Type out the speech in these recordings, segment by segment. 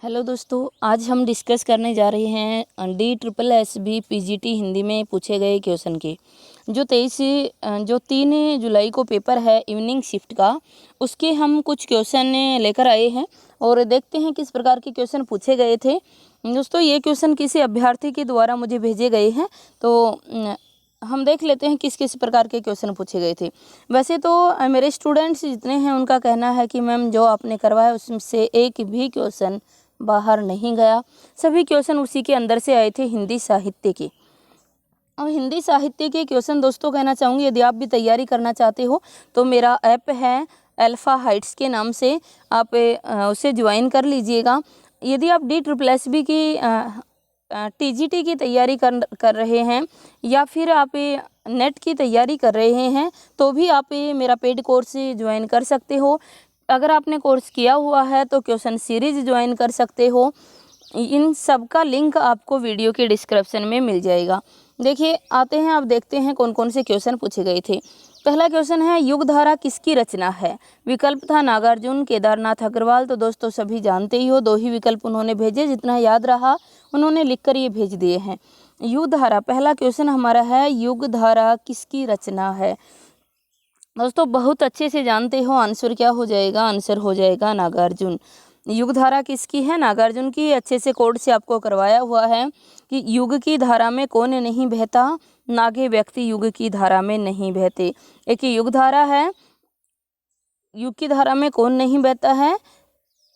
Hello दोस्तों, आज हम डिस्कस करने जा रहे हैं DSSB PGT हिंदी में पूछे गए क्वेश्चन के जो 3 जुलाई को पेपर है इवनिंग शिफ्ट का, उसके हम कुछ क्वेश्चन लेकर आए हैं और देखते हैं किस प्रकार के क्वेश्चन पूछे गए थे। दोस्तों, ये क्वेश्चन किसी अभ्यर्थी के द्वारा मुझे भेजे गए हैं, तो हम देख लेते हैं किस किस प्रकार के क्वेश्चन पूछे गए थे। वैसे तो मेरे स्टूडेंट्स जितने हैं उनका कहना है कि मैम जो आपने करवाया उससे एक भी क्वेश्चन बाहर नहीं गया, सभी क्वेश्चन उसी के अंदर से आए थे हिंदी साहित्य के। और हिंदी साहित्य के क्वेश्चन दोस्तों कहना चाहूँगी, यदि आप भी तैयारी करना चाहते हो तो मेरा ऐप है अल्फ़ा हाइट्स के नाम से, आप उसे ज्वाइन कर लीजिएगा। यदि आप DSSB की TGT की तैयारी कर रहे हैं या फिर आप नेट की तैयारी कर रहे हैं तो भी आप मेरा पेड कोर्स ज्वाइन कर सकते हो। अगर आपने कोर्स किया हुआ है तो क्वेश्चन सीरीज ज्वाइन कर सकते हो। इन सब का लिंक आपको वीडियो के डिस्क्रिप्शन में मिल जाएगा। देखिए, आते हैं, आप देखते हैं कौन कौन से क्वेश्चन पूछे गए थे। पहला क्वेश्चन है, युगधारा किसकी रचना है? विकल्प था नागार्जुन, केदारनाथ अग्रवाल। तो दोस्तों सभी जानते ही हो, 2 ही विकल्प उन्होंने भेजे, जितना याद रहा उन्होंने लिखकर ये भेज दिए हैं। युगधारा, पहला क्वेश्चन हमारा है, युगधारा किसकी रचना है? दोस्तों बहुत अच्छे से जानते हो, आंसर क्या हो जाएगा? आंसर हो जाएगा नागार्जुन। युगधारा किसकी है? नागार्जुन की। अच्छे से कोड से आपको करवाया हुआ है कि युग की धारा में कौन नहीं बहता, नागे व्यक्ति युग की धारा में नहीं बहते। एक युग धारा है, युग की धारा में कौन नहीं बहता है?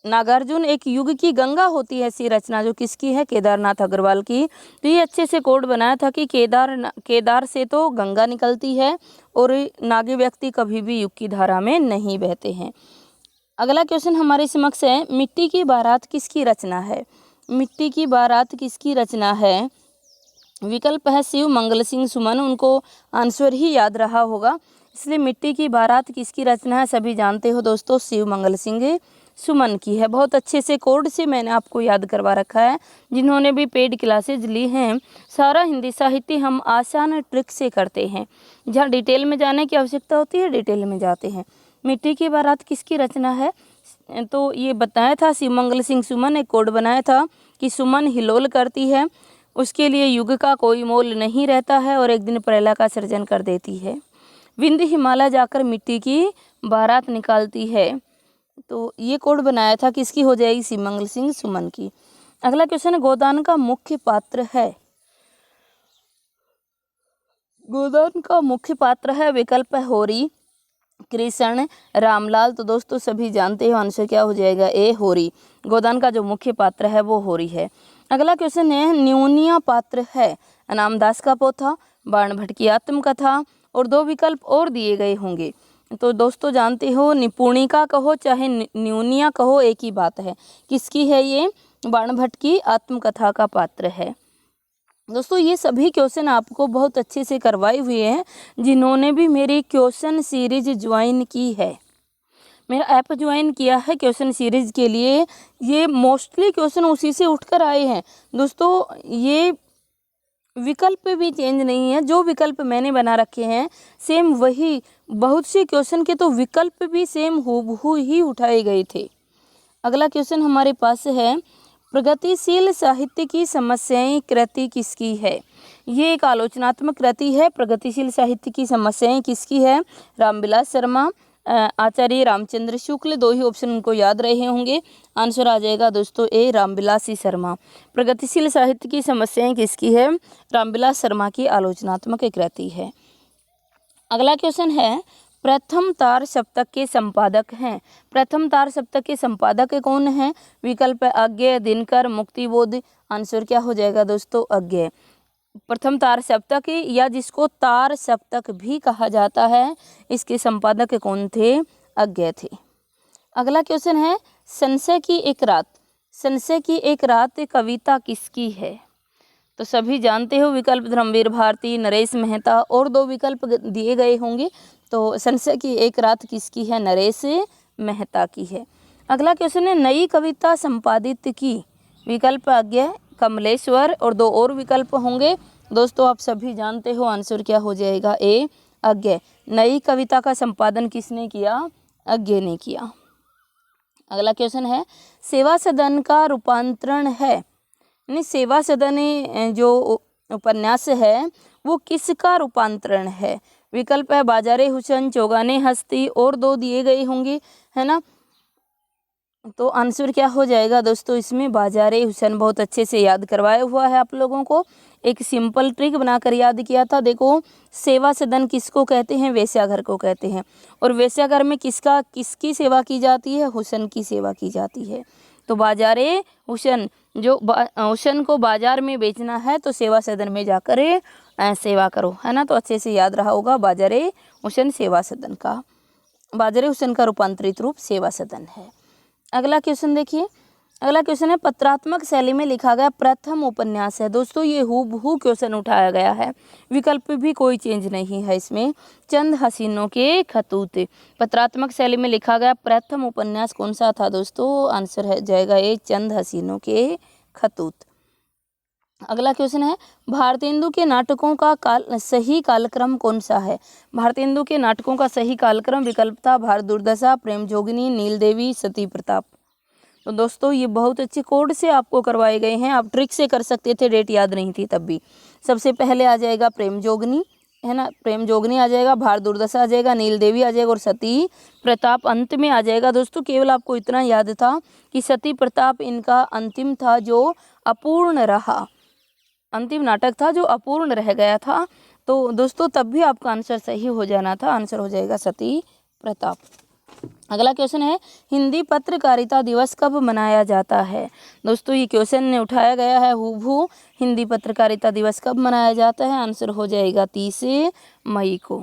नागार्जुन। एक युग की गंगा होती है ऐसी रचना, जो किसकी है? केदारनाथ अग्रवाल की। तो ये अच्छे से कोड बनाया था कि केदार से तो गंगा निकलती है और नागे व्यक्ति कभी भी युग की धारा में नहीं बहते हैं। अगला क्वेश्चन हमारे समक्ष है, मिट्टी की बारात किसकी रचना है? मिट्टी की बारात किसकी रचना है? विकल्प है शिव मंगल सिंह सुमन। उनको आंसर ही याद रहा होगा, इसलिए मिट्टी की बारात किसकी रचना है? सभी जानते हो दोस्तों, शिव मंगल सिंह सुमन की है। बहुत अच्छे से कोड से मैंने आपको याद करवा रखा है। जिन्होंने भी पेड क्लासेज ली हैं, सारा हिंदी साहित्य हम आसान ट्रिक से करते हैं। जहाँ डिटेल में जाने की आवश्यकता होती है डिटेल में जाते हैं। मिट्टी की बारात किसकी रचना है? तो ये बताया था शिव मंगल सिंह सुमन। एक कोड बनाया था कि सुमन हिलोल करती है, उसके लिए युग का कोई मोल नहीं रहता है और एक दिन प्रलय का सृजन कर देती है। विंध्य हिमालय जाकर मिट्टी की बारात निकालती है। तो ये कोड बनाया था, किसकी हो जाएगी? शिव मंगल सिंह सुमन की। अगला क्वेश्चन है, गोदान का मुख्य पात्र है? गोदान का मुख्य पात्र है, विकल्प है होरी, कृष्ण, रामलाल। तो दोस्तों सभी जानते हो, आंसर क्या हो जाएगा? ए होरी। गोदान का जो मुख्य पात्र है वो होरी है। अगला क्वेश्चन है, न्यूनिया पात्र है? अनामदास का पोथा, बाणभट्ट की आत्मकथा और 2 विकल्प और दिए गए होंगे। तो दोस्तों जानते हो, निपुणिका कहो चाहे न्यूनिया कहो, एक ही बात है। किसकी है ये? बाणभट्ट की आत्मकथा का पात्र है। दोस्तों ये सभी क्वेश्चन आपको बहुत अच्छे से करवाए हुए हैं, जिन्होंने भी मेरी क्वेश्चन सीरीज ज्वाइन की है, मेरा ऐप ज्वाइन किया है क्वेश्चन सीरीज के लिए। ये मोस्टली क्वेश्चन उसी से उठकर आए हैं। दोस्तों ये विकल्प भी चेंज नहीं है, जो विकल्प मैंने बना रखे हैं सेम वही। बहुत से क्वेश्चन के तो विकल्प भी सेम हूबहू ही उठाए गए थे। अगला क्वेश्चन हमारे पास है, प्रगतिशील साहित्य की समस्याएं कृति किसकी है? ये एक आलोचनात्मक कृति है। प्रगतिशील साहित्य की समस्याएं किसकी है? रामविलास शर्मा, आचार्य रामचंद्र शुक्ल। 2 ही ऑप्शन उनको याद रहे होंगे। आंसर आ जाएगा दोस्तों ए, रामविलास शर्मा। प्रगतिशील साहित्य की समस्याएं किसकी है? रामविलास शर्मा की आलोचनात्मक कृति है। अगला क्वेश्चन है, प्रथम तार सप्तक के संपादक हैं? प्रथम तार सप्तक के संपादक कौन है? विकल्प अज्ञेय, दिनकर, मुक्तिबोध। आंसर क्या हो जाएगा दोस्तों? अज्ञेय। प्रथम तार सप्तक, या जिसको तार सप्तक भी कहा जाता है, इसके संपादक कौन थे? अज्ञेय थे। अगला क्वेश्चन है, संशय की एक रात। संशय की एक रात कविता किसकी है? तो सभी जानते हो, विकल्प धर्मवीर भारती, नरेश मेहता और 2 विकल्प दिए गए होंगे। तो संशय की एक रात किसकी है? नरेश मेहता की है। अगला क्वेश्चन है, नई कविता संपादित की? विकल्प अज्ञेय, कमलेश्वर और 2 और विकल्प होंगे। दोस्तों आप सभी जानते हो, आंसर क्या हो जाएगा? ए, अज्ञेय। नई कविता का संपादन किसने किया? अज्ञेय ने किया। अगला क्वेश्चन है सेवा सदन का रूपांतरण है, यानी सेवा सदन जो उपन्यास है वो किसका रूपांतरण है। विकल्प है बाजारे हुसैन, चौगाने हस्ती और दो दिए गए होंगे, है ना। तो आंसर क्या हो जाएगा दोस्तों, इसमें बाजारे हुसैन। बहुत अच्छे से याद करवाया हुआ है आप लोगों को, एक सिंपल ट्रिक बनाकर याद किया था। देखो सेवा सदन किसको कहते हैं, वेश्याघर को कहते हैं। और वेश्याघर में किसकी सेवा की जाती है, हुसैन की सेवा की जाती है। तो बाजारे हुसैन, जो हुसैन को बाजार में बेचना है तो सेवा सदन में जाकर सेवा करो, है ना। तो अच्छे से याद रहा होगा, बाजारे हुसैन सेवा सदन का, बाजारे हुसैन का रूपांतरित रूप सेवा सदन है। अगला क्वेश्चन देखिए, अगला क्वेश्चन है पत्रात्मक शैली में लिखा गया प्रथम उपन्यास है। दोस्तों ये हूबहू क्वेश्चन उठाया गया है, विकल्प भी कोई चेंज नहीं है इसमें। चंद हसीनों के खतूत, पत्रात्मक शैली में लिखा गया प्रथम उपन्यास कौन सा था दोस्तों, आंसर है जाएगा ये चंद हसीनों के खतूत। अगला क्वेश्चन है भारतेंदु के नाटकों का सही कालक्रम कौन सा है। भारतेंदु के नाटकों का सही कालक्रम विकल्प था भारत दुर्दशा, प्रेम जोगिनी, नील देवी, सती प्रताप। तो दोस्तों ये बहुत अच्छे कोड से आपको करवाए गए हैं, आप ट्रिक से कर सकते थे, डेट याद नहीं थी तब भी। सबसे पहले आ जाएगा प्रेम जोगिनी, है ना, प्रेम जोगिनी आ जाएगा, भारत दुर्दशा आ जाएगा, नील देवी आ जाएगा और सती प्रताप अंत में आ जाएगा। दोस्तों केवल आपको इतना याद था कि सती प्रताप इनका अंतिम था जो अपूर्ण रहा, अंतिम नाटक था जो अपूर्ण रह गया था। तो दोस्तों तब भी आपका आंसर सही हो जाना था, आंसर हो जाएगा सती प्रताप। अगला क्वेश्चन है हिंदी पत्रकारिता दिवस कब मनाया जाता है। दोस्तों ये क्वेश्चन ने उठाया गया है हूबहू, हिंदी पत्रकारिता दिवस कब मनाया जाता है, आंसर हो जाएगा 30 मई को।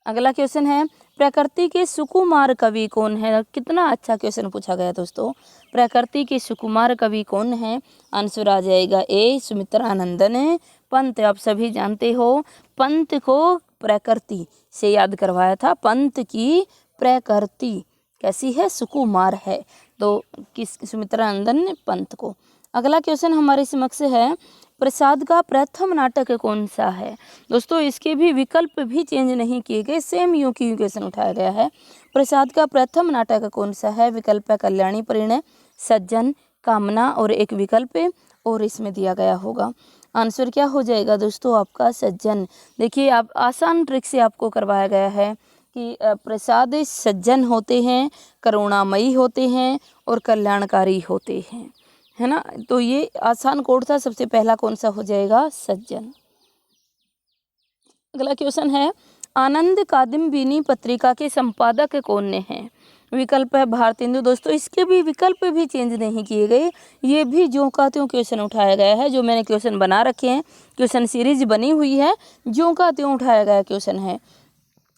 अगला क्वेश्चन है प्रकृति के सुकुमार कवि कौन है। कितना अच्छा क्वेश्चन पूछा गया दोस्तों, प्रकृति के सुकुमार कवि कौन है, आंसर आ जाएगा ए सुमित्रानंदन पंत। आप सभी जानते हो पंत को प्रकृति से याद करवाया था, पंत की प्रकृति कैसी है, सुकुमार है, तो किस सुमित्रानंदन पंत को। अगला क्वेश्चन हमारे समक्ष है प्रसाद का प्रथम नाटक कौन सा है। दोस्तों इसके भी विकल्प भी चेंज नहीं किए गए, सेम यूं की यूं क्वेश्चन उठाया गया है। प्रसाद का प्रथम नाटक कौन सा है, विकल्प है कल्याणी परिणय, सज्जन, कामना और एक विकल्प और इसमें दिया गया होगा। आंसर क्या हो जाएगा दोस्तों आपका सज्जन। देखिए आप आसान ट्रिक से आपको करवाया गया है कि प्रसाद सज्जन होते हैं, करुणामयी होते हैं और कल्याणकारी होते हैं, है ना। तो ये आसान कोड था, सबसे पहला कौन सा हो जाएगा, सज्जन। अगला क्वेश्चन है आनंद कादम्बिनी पत्रिका के संपादक कौन ने हैं। विकल्प है भारतेंदु। दोस्तों इसके भी विकल्प भी चेंज नहीं किए गए, ये भी ज्यों का त्यों क्वेश्चन उठाया गया है। जो मैंने क्वेश्चन बना रखे हैं, क्वेश्चन सीरीज बनी हुई है, ज्यों का त्यों उठाया गया क्वेश्चन है।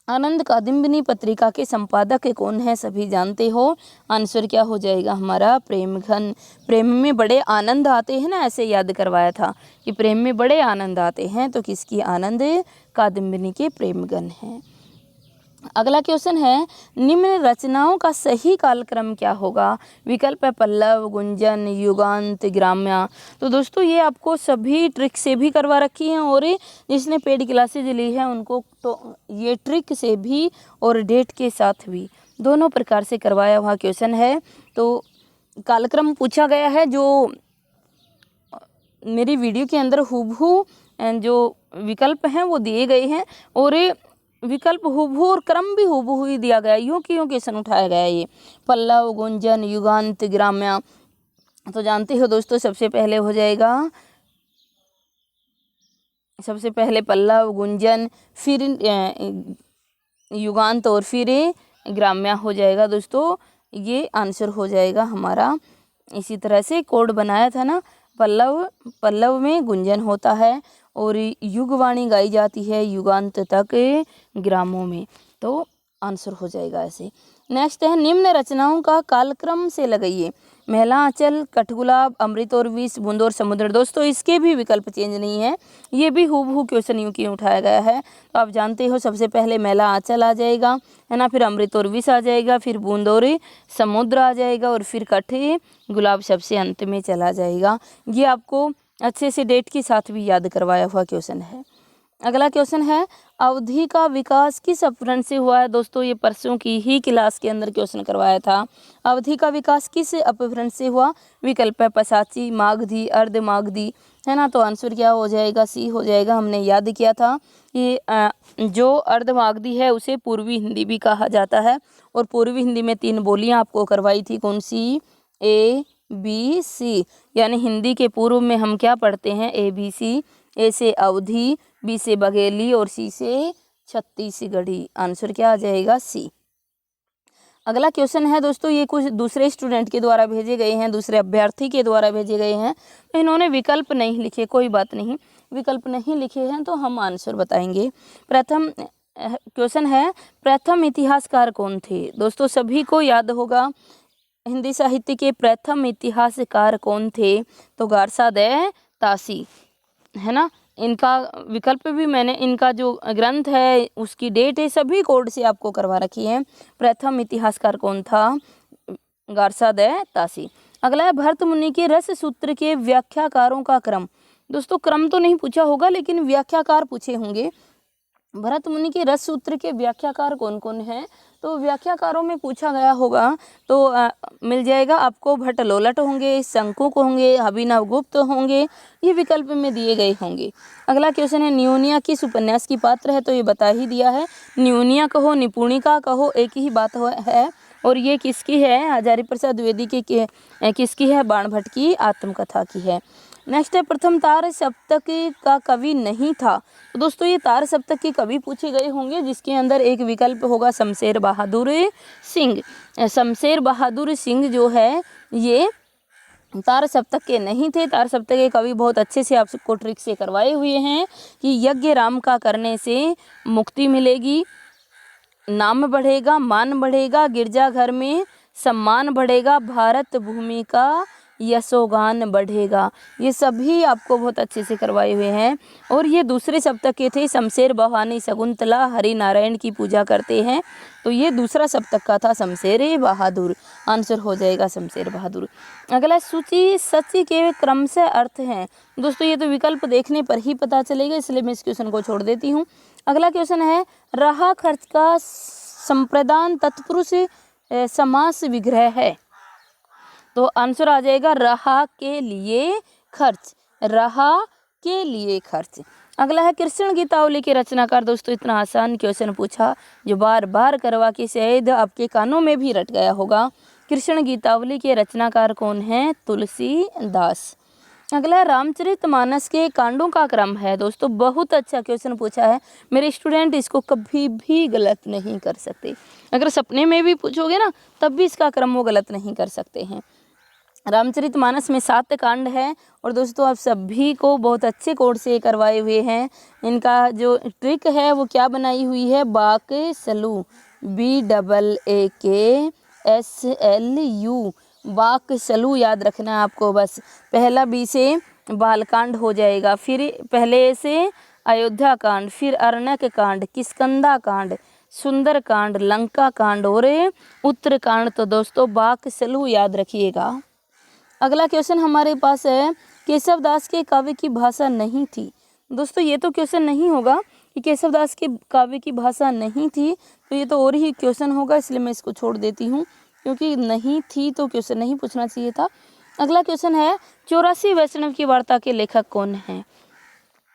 आनंद कादम्बिनी पत्रिका के संपादक कौन है, सभी जानते हो। आंसर क्या हो जाएगा हमारा प्रेमघन। प्रेम में बड़े आनंद आते हैं ना, ऐसे याद करवाया था कि प्रेम में बड़े आनंद आते हैं, तो किसकी, आनंद कादम्बिनी के प्रेमघन हैं। अगला क्वेश्चन है निम्न रचनाओं का सही कालक्रम क्या होगा। विकल्प है पल्लव, गुंजन, युगांत, ग्राम्या। तो दोस्तों ये आपको सभी ट्रिक से भी करवा रखी हैं, और जिसने पेड क्लासेज ली है उनको तो ये ट्रिक से भी और डेट के साथ भी दोनों प्रकार से करवाया हुआ क्वेश्चन है। तो कालक्रम पूछा गया है जो मेरी वीडियो के अंदर हूबहू जो विकल्प हैं वो दिए गए हैं, और विकल्प हूबहू और क्रम भी हूबहू ही दिया गया है, यूँ की यूँ क्वेश्चन उठाया गया है। ये पल्लव, गुंजन, युगांत, ग्राम्या। तो जानते हो दोस्तों सबसे पहले हो जाएगा, सबसे पहले पल्लव, गुंजन, फिर युगांत और फिर ग्राम्या हो जाएगा। दोस्तों ये आंसर हो जाएगा हमारा। इसी तरह से कोड बनाया था ना, पल्लव में गुंजन होता है और युगवाणी गाई जाती है युगांत तक ग्रामों में, तो आंसर हो जाएगा ऐसे। नेक्स्ट है निम्न रचनाओं का कालक्रम से लगाइए। महिला आंचल, कठगुलाब, अमृत और विष, बूंद और समुद्र। दोस्तों इसके भी विकल्प चेंज नहीं है, ये भी हूबहू क्वेश्चन यूँ की उठाया गया है। तो आप जानते हो सबसे पहले महिला आंचल आ जाएगा, है ना, फिर अमृत और विष आ जाएगा, फिर बूंद और समुद्र आ जाएगा, और फिर कठ गुलाब सबसे अंत में चला जाएगा। ये आपको अच्छे से डेट के साथ भी याद करवाया हुआ क्वेश्चन है। अगला क्वेश्चन है, अवधि का विकास किस अपभ्रंश से हुआ है। दोस्तों ये परसों की ही क्लास के अंदर क्वेश्चन करवाया था। अवधि का विकास किस अपभ्रंश से हुआ। विकल्प है पशाची, मागधी, अर्धमागधी, है ना। तो आंसर क्या हो जाएगा, सी हो जाएगा। हमने याद किया था कि जो अर्धमागधी है उसे पूर्वी हिंदी भी कहा जाता है। और पूर्वी हिंदी में 3 बोलियां आपको करवाई थी, कौन सी, ए बी सी, यानी हिंदी के पूर्व में हम क्या पढ़ते हैं, ए बी सी। ए से अवधि, बी से बघेली और सी से छत्तीसगढ़ी। आंसर क्या आ जाएगा, सी। अगला क्वेश्चन है दोस्तों, ये कुछ दूसरे स्टूडेंट के द्वारा भेजे गए हैं, दूसरे अभ्यर्थी के द्वारा भेजे गए हैं। तो इन्होंने विकल्प नहीं लिखे, कोई बात नहीं, विकल्प नहीं लिखे हैं तो हम आंसर बताएंगे। प्रथम क्वेश्चन है, प्रथम इतिहासकार कौन थे। दोस्तों सभी को याद होगा हिंदी साहित्य के प्रथम इतिहासकार कौन थे, तो गारसादे तासी, है ना। इनका विकल्प भी मैंने, इनका जो ग्रंथ है उसकी डेट है सभी कोड से आपको करवा रखी है। प्रथम इतिहासकार कौन था, गारसादे तासी। अगला है, भरत मुनि के रस सूत्र के व्याख्याकारों का क्रम। दोस्तों क्रम तो नहीं पूछा होगा लेकिन व्याख्याकार पूछे होंगे। भरत मुनि के रस सूत्र के व्याख्याकार कौन कौन हैं, तो व्याख्याकारों में पूछा गया होगा तो मिल जाएगा आपको। भट्ट लोलट होंगे, शंकुक होंगे, अभिनव गुप्त होंगे, ये विकल्प में दिए गए होंगे। अगला क्वेश्चन है, न्यूनिया किस उपन्यास की पात्र है, तो ये बता ही दिया है। न्यूनिया कहो, निपुणिका कहो, एक ही बात है। और ये किसकी है, हजारी प्रसाद द्विवेदी की किसकी है, बाण भट्ट की आत्मकथा की है। नेक्स्ट है, प्रथम तार सप्तक का कवि नहीं था। तो दोस्तों ये तार सप्तक के कवि पूछे गए होंगे, जिसके अंदर एक विकल्प होगा शमशेर बहादुर सिंह। शमशेर बहादुर सिंह जो है ये तार सप्तक के नहीं थे। तार सप्तक के कवि बहुत अच्छे से आपको ट्रिक से करवाए हुए हैं कि यज्ञ राम का करने से मुक्ति मिलेगी, नाम बढ़ेगा, मान बढ़ेगा, गिरजाघर में सम्मान बढ़ेगा, भारत भूमि का यशोगान बढ़ेगा। ये सभी आपको बहुत अच्छे से करवाए हुए हैं। और ये दूसरे सप्तक के थे। शमशेर भवानी शकुंतला हरि नारायण की पूजा करते हैं, तो ये दूसरा सप्तक का था शमशेर बहादुर। आंसर हो जाएगा शमशेर बहादुर। अगला, सूची सची के क्रम से अर्थ हैं। दोस्तों ये तो विकल्प देखने पर ही पता चलेगा, इसलिए मैं इस क्वेश्चन को छोड़ देती हूँ। अगला क्वेश्चन है, रहा खर्च का संप्रदान तत्पुरुष समास विग्रह है। तो आंसर आ जाएगा रहा के लिए खर्च, रहा के लिए खर्च। अगला है, कृष्ण गीतावली के रचनाकार। दोस्तों इतना आसान क्वेश्चन पूछा जो बार बार करवा के शायद आपके कानों में भी रट गया होगा। कृष्ण गीतावली के रचनाकार कौन है, तुलसीदास। अगला, रामचरितमानस के कांडों का क्रम है। दोस्तों बहुत अच्छा क्वेश्चन पूछा है, मेरे स्टूडेंट इसको कभी भी गलत नहीं कर सकते। अगर सपने में भी पूछोगे ना तब भी इसका क्रम वो गलत नहीं कर सकते हैं। रामचरितमानस में 7 कांड है और दोस्तों आप सभी को बहुत अच्छे कोड से करवाए हुए हैं। इनका जो ट्रिक है वो क्या बनाई हुई है, बाक सलू, BAAKSLU, बाक सलू याद रखना है आपको। बस पहला बी से बालकांड हो जाएगा, फिर पहले से अयोध्या कांड, फिर अरण्यक कांड, किष्किंधा कांड, सुंदर कांड, लंका कांड और उत्तरकांड। तो दोस्तों बाक सलू याद रखिएगा। अगला क्वेश्चन हमारे पास है, केशवदास के काव्य की भाषा नहीं थी। दोस्तों ये तो क्वेश्चन नहीं होगा कि केशवदास के काव्य की भाषा नहीं थी, तो ये तो और ही क्वेश्चन होगा, इसलिए मैं इसको छोड़ देती हूँ क्योंकि नहीं थी तो क्वेश्चन नहीं पूछना चाहिए था। अगला क्वेश्चन है, 84 वैष्णव की वार्ता के लेखक कौन हैं।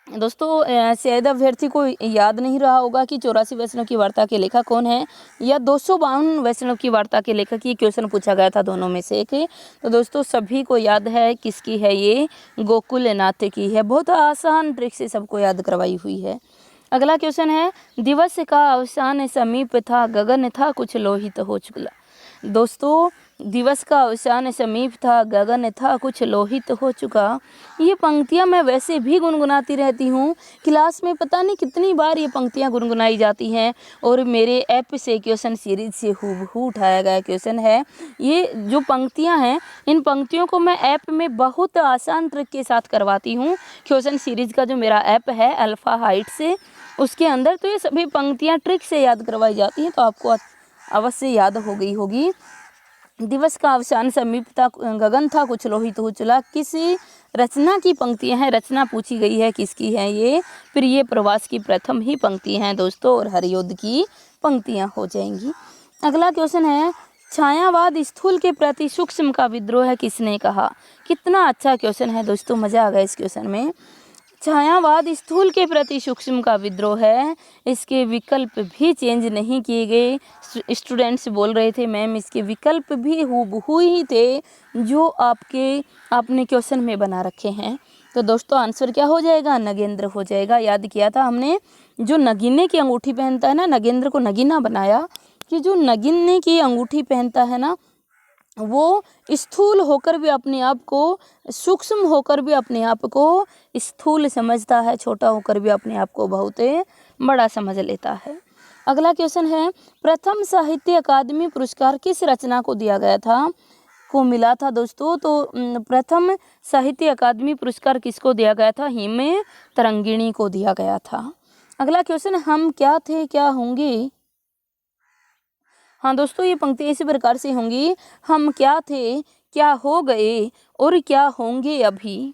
दोस्तों शायद अभ्यर्थी को याद नहीं रहा होगा कि 84 वैष्णव की वार्ता के लेखक कौन है या 252 वैष्णव की वार्ता के लेखक, ये क्वेश्चन पूछा गया था, दोनों में से एक। तो दोस्तों सभी को याद है किसकी है, ये गोकुलनाथ की है। बहुत आसान ट्रिक से सबको याद करवाई हुई है। अगला क्वेश्चन है, दिवस का अवसान समीप था, गगन था कुछ लोहित हो चुका। दोस्तों दिवस का अवसान समीप था, गगन था कुछ लोहित हो चुका। ये पंक्तियाँ मैं वैसे भी गुनगुनाती रहती हूँ, क्लास में पता नहीं कितनी बार ये पंक्तियाँ गुनगुनाई जाती हैं और मेरे ऐप से क्वेश्चन सीरीज से हूबहू उठाया गया क्वेश्चन है। ये जो पंक्तियाँ हैं इन पंक्तियों को मैं ऐप में बहुत आसान ट्रिक के साथ करवाती हूँ। क्वेश्चन सीरीज का जो मेरा ऐप है अल्फ़ा हाइट से, उसके अंदर तो ये सभी पंक्तियाँ ट्रिक से याद करवाई जाती हैं, तो आपको अवश्य याद हो गई होगी। दिवस का अवसान समीप था, गगन था कुछ लोहित उजला। किसी रचना की पंक्तियां हैं, रचना पूछी गई है किसकी है ये। फिर ये प्रवास की प्रथम ही पंक्ति हैं दोस्तों, और हरियोद्ध की पंक्तियां हो जाएंगी। अगला क्वेश्चन है, छायावाद स्थूल के प्रति सूक्ष्म का विद्रोह किसने कहा। कितना अच्छा क्वेश्चन है दोस्तों, मजा आ गया इस क्वेश्चन में। छायावाद स्थूल के प्रति सूक्ष्म का विद्रोह है, इसके विकल्प भी चेंज नहीं किए गए। स्टूडेंट्स बोल रहे थे मैम इसके विकल्प भी हूबहू ही थे जो आपने क्वेश्चन में बना रखे हैं। तो दोस्तों आंसर क्या हो जाएगा, नगेंद्र हो जाएगा। याद किया था हमने, जो नगीने की अंगूठी पहनता है ना, नगेंद्र को नगीना बनाया कि जो नगीने की अंगूठी पहनता है ना, वो स्थूल होकर भी अपने आप को, सूक्ष्म होकर भी अपने आप को स्थूल समझता है, छोटा होकर भी अपने आप को बहुत बड़ा समझ लेता है। अगला क्वेश्चन है, प्रथम साहित्य अकादमी पुरस्कार किस रचना को दिया गया था, को मिला था दोस्तों। तो प्रथम साहित्य अकादमी पुरस्कार किसको दिया गया था, हिम तरंगिणी को दिया गया था। अगला क्वेश्चन, हम क्या थे क्या होंगे। हाँ दोस्तों, ये पंक्ति इसी प्रकार से होंगी, हम क्या थे क्या हो गए और क्या होंगे अभी।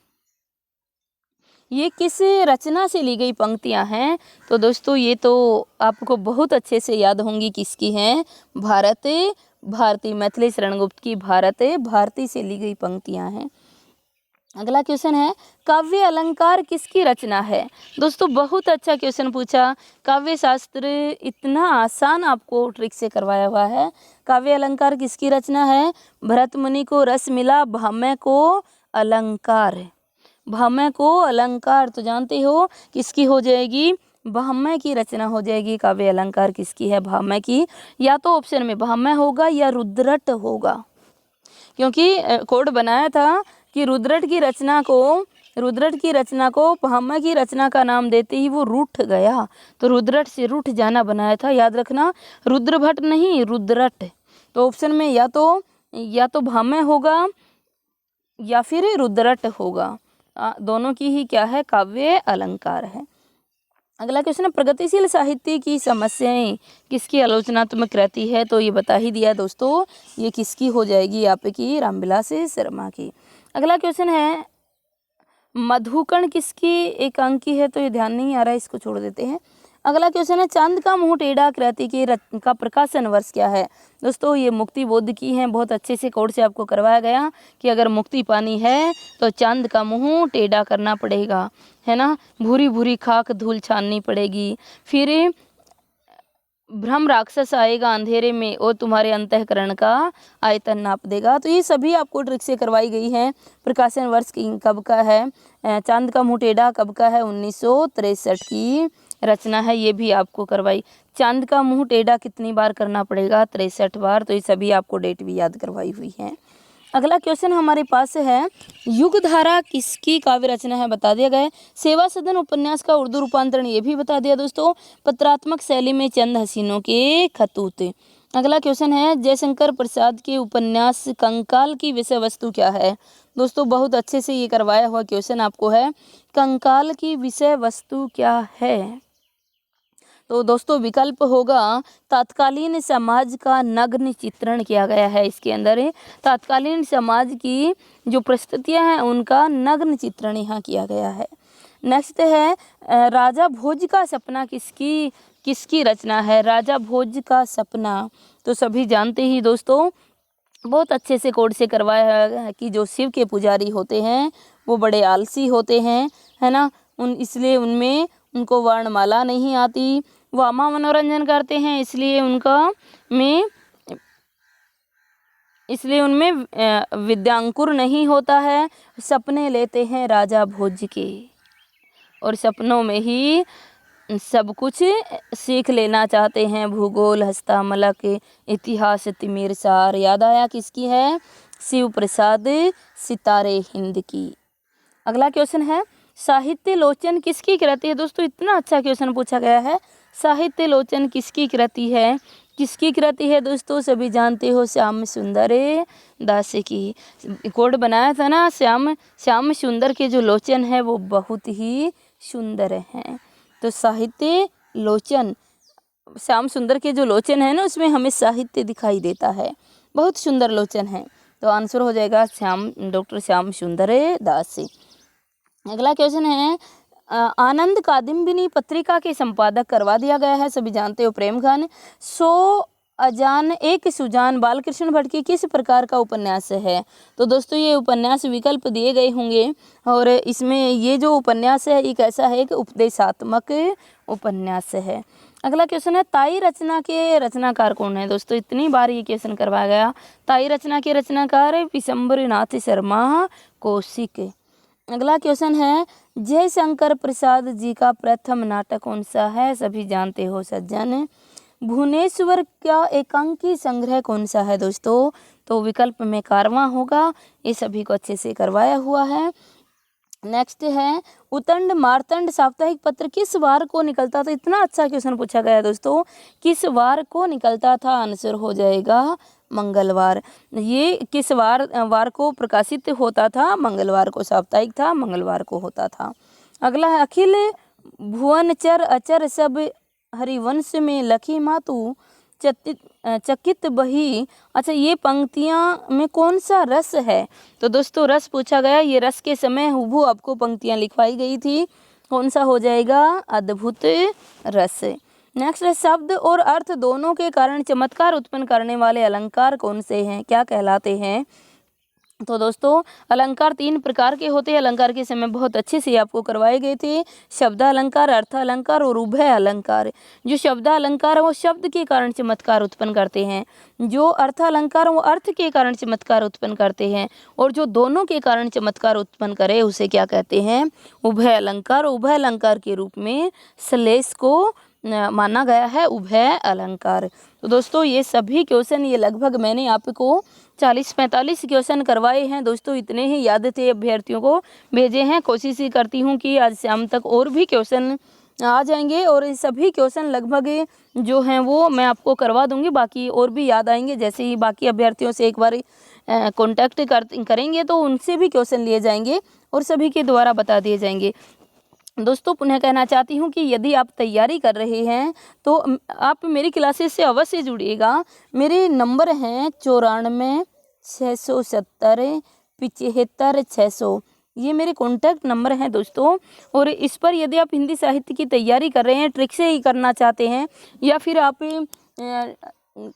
ये किस रचना से ली गई पंक्तियां हैं, तो दोस्तों ये तो आपको बहुत अच्छे से याद होंगी किसकी हैं, भारत भारती, मैथिली शरण गुप्त की भारत भारती से ली गई पंक्तियां हैं। अगला क्वेश्चन है, काव्य अलंकार किसकी रचना है। दोस्तों बहुत अच्छा क्वेश्चन पूछा, काव्य शास्त्र इतना आसान आपको ट्रिक से करवाया हुआ है। काव्य अलंकार किसकी रचना है, भरत मुनि को रस मिला भाम्य को अलंकार। भाम्य को अलंकार तो जानते हो किसकी हो जाएगी, भाम्य की रचना हो जाएगी। काव्य अलंकार किसकी है, भाम्य की। या तो ऑप्शन में भाम्य होगा या रुद्रट होगा, क्योंकि कोड बनाया था कि रुद्रट की रचना को भाम्य की रचना का नाम देते ही वो रूठ गया, तो रुद्रट से रूठ जाना बनाया था। याद रखना, रुद्रभट नहीं रुद्रट। तो ऑप्शन में या तो भाम्य होगा या फिर रुद्रट होगा, दोनों की ही क्या है, काव्य अलंकार है। अगला क्वेश्चन है, प्रगतिशील साहित्य की समस्याएं किसकी आलोचनात्मक रहती है, तो ये बता ही दिया दोस्तों, ये किसकी हो जाएगी, आपकी रामविलास शर्मा की। अगला क्वेश्चन है, मधुकण किसकी एकांकी है, तो ये ध्यान नहीं आ रहा है, इसको छोड़ देते हैं। अगला क्वेश्चन है, चांद का मुंह टेढ़ा कृति का प्रकाशन वर्ष क्या है। दोस्तों ये मुक्ति बोध की है, बहुत अच्छे से कोड से आपको करवाया गया कि अगर मुक्ति पानी है तो चांद का मुंह टेढ़ा करना पड़ेगा, है ना। भूरी भूरी खाक धूल छाननी पड़ेगी, फिर भ्रम राक्षस आएगा अंधेरे में और तुम्हारे अंतःकरण का आयतन नाप देगा। तो ये सभी आपको ट्रिक से करवाई गई हैं। प्रकाशन वर्ष कब का है, चांद का मुंह टेढ़ा कब का है, 1963 की रचना है, ये भी आपको करवाई। चांद का मुंह टेढ़ा कितनी बार करना पड़ेगा, 63 बार। तो ये सभी आपको डेट भी याद करवाई हुई है। अगला क्वेश्चन हमारे पास है, युगधारा किसकी काव्य रचना है, बता दिया गया। सेवा सदन उपन्यास का उर्दू रूपांतरण, ये भी बता दिया दोस्तों। पत्रात्मक शैली में चंद हसीनों के खतूत। अगला क्वेश्चन है, जयशंकर प्रसाद के उपन्यास कंकाल की विषय वस्तु क्या है। दोस्तों बहुत अच्छे से ये करवाया हुआ क्वेश्चन आपको है, कंकाल की विषय वस्तु क्या है। तो दोस्तों विकल्प होगा, तत्कालीन समाज का नग्न चित्रण किया गया है। इसके अंदर तत्कालीन समाज की जो परिस्थितियां हैं उनका नग्न चित्रण यहाँ किया गया है। नेक्स्ट है, राजा भोज का सपना किसकी रचना है, राजा भोज का सपना। तो सभी जानते ही दोस्तों, बहुत अच्छे से कोड से करवाया है कि जो शिव के पुजारी होते हैं वो बड़े आलसी होते हैं, है ना। इसलिए उनको वर्णमाला नहीं आती, वामा मनोरंजन करते हैं, इसलिए उनमें विद्यांकुर नहीं होता है। सपने लेते हैं राजा भोज के और सपनों में ही सब कुछ सीख लेना चाहते हैं, भूगोल हस्तामलक इतिहास तिमिर सार। याद आया किसकी है, शिव प्रसाद सितारे हिंद की। अगला क्वेश्चन है, साहित्य लोचन किसकी कृति है। दोस्तों इतना अच्छा क्वेश्चन पूछा गया है, साहित्य लोचन किसकी कृति है दोस्तों, सभी जानते हो, श्याम सुंदर दास की। कोड बनाया था ना, श्याम सुंदर के जो लोचन है वो बहुत ही सुंदर हैं। तो साहित्य लोचन, श्याम सुंदर के जो लोचन है ना उसमें हमें साहित्य दिखाई देता है। बहुत सुंदर लोचन है। तो आंसर हो जाएगा डॉक्टर श्याम सुंदर दास। अगला क्वेश्चन है आनंद कादम्बिनी पत्रिका के संपादक करवा दिया गया है, सभी जानते हो प्रेमघन। सो अजान एक सुजान बालकृष्ण भट्ट की किस प्रकार का उपन्यास है? तो दोस्तों ये उपन्यास विकल्प दिए गए होंगे और इसमें ये जो उपन्यास है एक ऐसा है कि उपदेशात्मक उपन्यास है। अगला क्वेश्चन है ताई रचना के रचनाकार कौन है? दोस्तों इतनी बार ये क्वेश्चन करवाया गया। ताई रचना के रचनाकार विशंबरनाथ शर्मा कौशिक। अगला क्वेश्चन है जयशंकर प्रसाद जी का प्रथम नाटक कौन सा है? सभी जानते हो सज्जन। भुवनेश्वर का एकांकी संग्रह कौन सा है दोस्तों? तो विकल्प में कारवां होगा। ये सभी को अच्छे से करवाया हुआ है। नेक्स्ट है उतंड मार्तंड साप्ताहिक पत्र किस वार को निकलता था? इतना अच्छा क्वेश्चन पूछा गया है दोस्तों, किस वार को निकलता था? आंसर हो जाएगा मंगलवार। ये किस वार को प्रकाशित होता था? मंगलवार को, साप्ताहिक था, मंगलवार को होता था। अगला है अखिल भुवनचर अचर सब हरिवंश में लखी मातु चकित बही। अच्छा ये पंक्तियां में कौन सा रस है? तो दोस्तों रस पूछा गया, ये रस के समय हुबहू आपको पंक्तियां लिखवाई गई थी। कौन सा हो जाएगा? अद्भुत रस। नेक्स्ट है शब्द और अर्थ दोनों के कारण चमत्कार उत्पन्न करने वाले अलंकार कौन से हैं, क्या कहलाते हैं? तो दोस्तों अलंकार 3 प्रकार के होते हैं। अलंकार के समय बहुत अच्छे से आपको करवाए गए थे, शब्द अलंकार, अर्थ अलंकार और उभय अलंकार। जो शब्द अलंकार है वो शब्द के कारण चमत्कार उत्पन्न करते हैं, जो अर्थ अलंकार वो अर्थ के कारण चमत्कार उत्पन्न करते हैं, और जो दोनों के कारण चमत्कार उत्पन्न करे उसे क्या कहते हैं? उभय अलंकार। उभय अलंकार के रूप में श्लेष को माना गया है उभय अलंकार। तो दोस्तों ये सभी क्वेश्चन, ये लगभग मैंने आपको 40-45 क्वेश्चन करवाए हैं दोस्तों। इतने ही याद थे अभ्यर्थियों को भेजे हैं। कोशिश ही करती हूँ कि आज शाम तक और भी क्वेश्चन आ जाएंगे और ये सभी क्वेश्चन लगभग जो हैं वो मैं आपको करवा दूंगी। बाकी और भी याद आएंगे, जैसे ही बाकी अभ्यर्थियों से एक बार कॉन्टैक्ट करेंगे तो उनसे भी क्वेश्चन लिए जाएंगे और सभी के द्वारा बता दिए जाएंगे। दोस्तों पुनः कहना चाहती हूँ कि यदि आप तैयारी कर रहे हैं तो आप मेरी क्लासेस से अवश्य जुड़िएगा। मेरे नंबर हैं 94 670 75 600, ये मेरे कॉन्टैक्ट नंबर हैं दोस्तों। और इस पर यदि आप हिंदी साहित्य की तैयारी कर रहे हैं, ट्रिक से ही करना चाहते हैं या फिर आप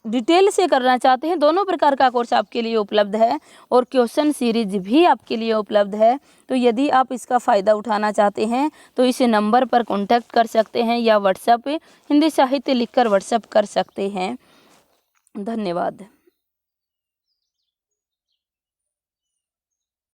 डिटेल से करना चाहते हैं, दोनों प्रकार का कोर्स आपके लिए उपलब्ध है और क्वेश्चन सीरीज भी आपके लिए उपलब्ध है। तो यदि आप इसका फ़ायदा उठाना चाहते हैं तो इस नंबर पर कांटेक्ट कर सकते हैं या व्हाट्सएप हिंदी साहित्य लिखकर व्हाट्सएप कर सकते हैं। धन्यवाद।